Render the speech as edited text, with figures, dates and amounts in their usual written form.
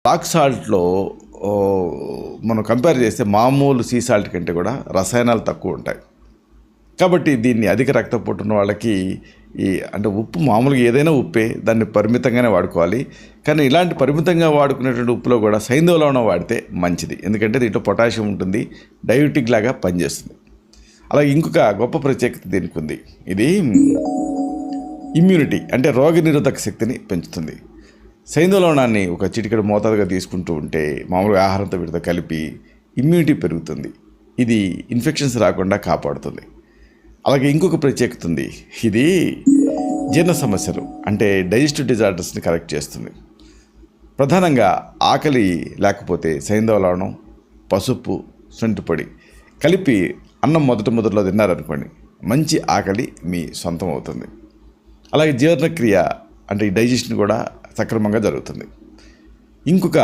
Rock సాల్ట్లో మనం compare చేస్తే మామూలు సీ సాల్ట్ కంటే కూడా రసాయనాలు తక్కువ ఉంటాయి. కాబట్టి దీన్ని అధిక రక్తపోటు ఉన్న వాళ్ళకి అంటే ఉప్పు మామూలుగా ఏదైనా ఉప్పే, దాన్ని పరిమితంగానే వాడుకోవాలి. కానీ ఇలాంటి పరిమితంగా వాడుకునేటువంటి ఉప్పులో కూడా సైంధవ లవణం వాడితే మంచిది. ఎందుకంటే దీంట్లో పొటాషియం ఉంటుంది, డయాబెటిక్ లాగా పనిచేస్తుంది. అలాగే ఇంకొక గొప్ప ప్రత్యేకత దీనికి ఉంది. ఇది ఇమ్యూనిటీ అంటే రోగనిరోధక శక్తిని పెంచుతుంది. సైంధవ లవణాన్ని ఒక చిటికెడు మోతాదుగా తీసుకుంటూ ఉంటే మామూలుగా ఆహారంతో వీటితో కలిపి ఇమ్యూనిటీ పెరుగుతుంది. ఇది ఇన్ఫెక్షన్స్ రాకుండా కాపాడుతుంది. అలాగే ఇంకొక ప్రత్యేకత ఉంది. ఇది జీర్ణ సమస్యలు అంటే డైజెస్టివ్ డిజార్డర్స్ని కరెక్ట్ చేస్తుంది. ప్రధానంగా ఆకలి లేకపోతే సైంధవ లవణం, పసుపు, శొంఠి పొడి కలిపి అన్నం మొదట్లో తిన్నారనుకోండి, మంచి ఆకలి మీ సొంతం అవుతుంది. అలాగే జీర్ణక్రియ అంటే డైజెషన్ కూడా సక్రమంగా జరుగుతుంది. ఇంకొక